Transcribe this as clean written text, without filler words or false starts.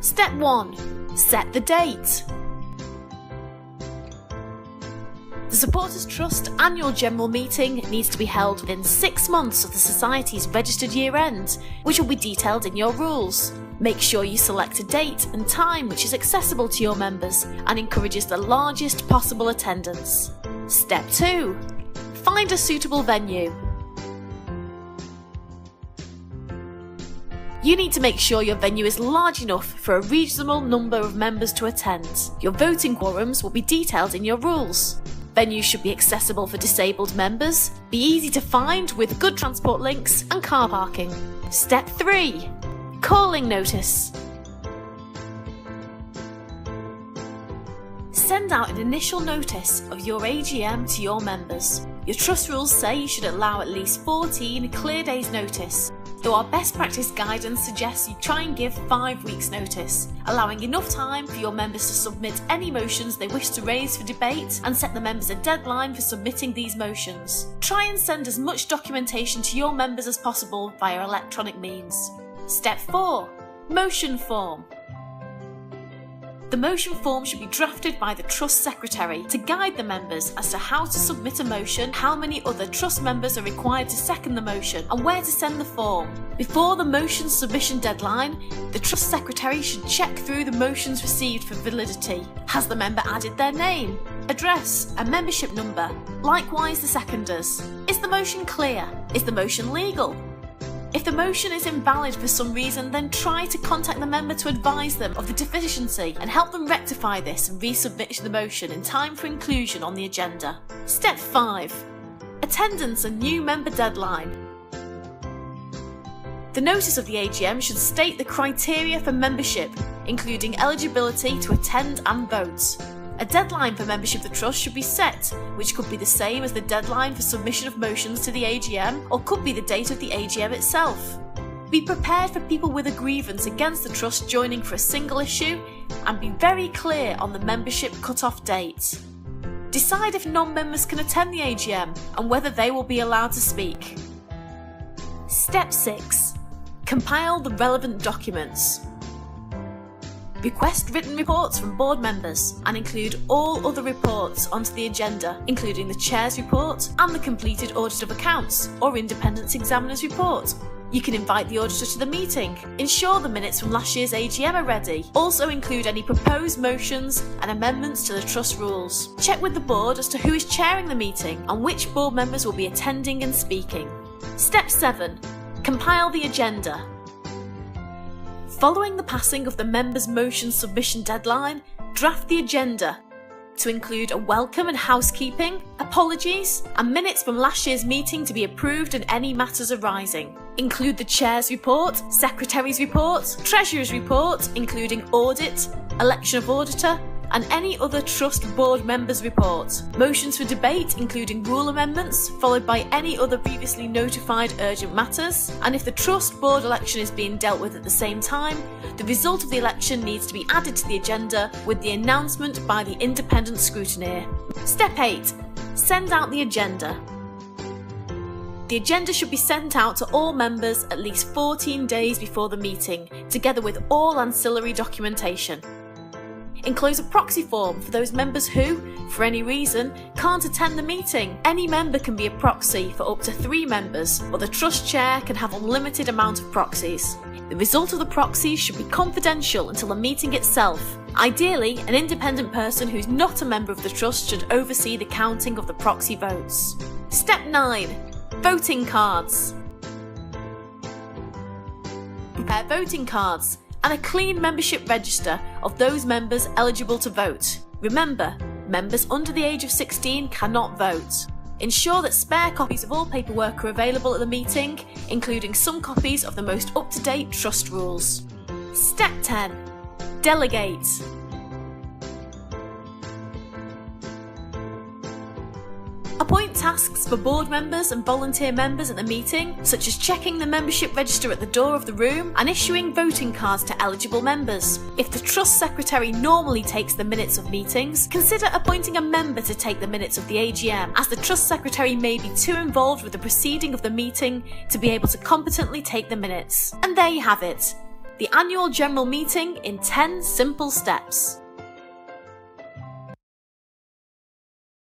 Step 1. Set the date. The Supporters Trust annual general meeting needs to be held within 6 months of the Society's registered year end, which will be detailed in your rules. Make sure you select a date and time which is accessible to your members and encourages the largest possible attendance. Step 2. Find a suitable venue. You need to make sure your venue is large enough for a reasonable number of members to attend. Your voting quorums will be detailed in your rules. Venues should be accessible for disabled members, be easy to find with good transport links and car parking. Step 3. Calling notice. Send out an initial notice of your AGM to your members. Your trust rules say you should allow at least 14 clear days notice, though our best practice guidance suggests you try and give 5 weeks notice, allowing enough time for your members to submit any motions they wish to raise for debate and set the members a deadline for submitting these motions. Try and send as much documentation to your members as possible via electronic means. Step 4. Motion form. The motion form should be drafted by the Trust Secretary to guide the members as to how to submit a motion, how many other Trust members are required to second the motion, and where to send the form. Before the motion submission deadline, the Trust Secretary should check through the motions received for validity. Has the member added their name, address, and membership number? Likewise the seconders. Is the motion clear? Is the motion legal? If the motion is invalid for some reason, then try to contact the member to advise them of the deficiency and help them rectify this and resubmit the motion in time for inclusion on the agenda. Step 5. Attendance and new member deadline. The notice of the AGM should state the criteria for membership, including eligibility to attend and vote. A deadline for membership of the Trust should be set, which could be the same as the deadline for submission of motions to the AGM, or could be the date of the AGM itself. Be prepared for people with a grievance against the Trust joining for a single issue, and be very clear on the membership cut-off date. Decide if non-members can attend the AGM and whether they will be allowed to speak. Step 6. Compile the relevant documents. Request written reports from board members and include all other reports onto the agenda, including the Chair's report and the completed audit of accounts or independent examiner's report. You can invite the auditor to the meeting. Ensure the minutes from last year's AGM are ready. Also include any proposed motions and amendments to the Trust rules. Check with the board as to who is chairing the meeting and which board members will be attending and speaking. Step 7. Compile the agenda. Following the passing of the members' motion submission deadline, draft the agenda to include a welcome and housekeeping, apologies, and minutes from last year's meeting to be approved and any matters arising. Include the Chair's report, Secretary's report, Treasurer's report, including audit, election of auditor, and any other Trust board members' report. Motions for debate, including rule amendments, followed by any other previously notified urgent matters. And if the Trust board election is being dealt with at the same time, the result of the election needs to be added to the agenda with the announcement by the independent scrutineer. Step 8. Send out the agenda. The agenda should be sent out to all members at least 14 days before the meeting, together with all ancillary documentation. Enclose a proxy form for those members who, for any reason, can't attend the meeting. Any member can be a proxy for up to 3 members, but the Trust Chair can have unlimited amount of proxies. The result of the proxies should be confidential until the meeting itself. Ideally, an independent person who's not a member of the Trust should oversee the counting of the proxy votes. Step 9. Voting cards. Prepare voting cards and a clean membership register of those members eligible to vote. Remember, members under the age of 16 cannot vote. Ensure that spare copies of all paperwork are available at the meeting, including some copies of the most up-to-date Trust rules. Step 10. Delegate. Appoint tasks for board members and volunteer members at the meeting, such as checking the membership register at the door of the room and issuing voting cards to eligible members. If the Trust Secretary normally takes the minutes of meetings, consider appointing a member to take the minutes of the AGM, as the Trust Secretary may be too involved with the proceeding of the meeting to be able to competently take the minutes. And there you have it. the annual general meeting in 10 simple steps.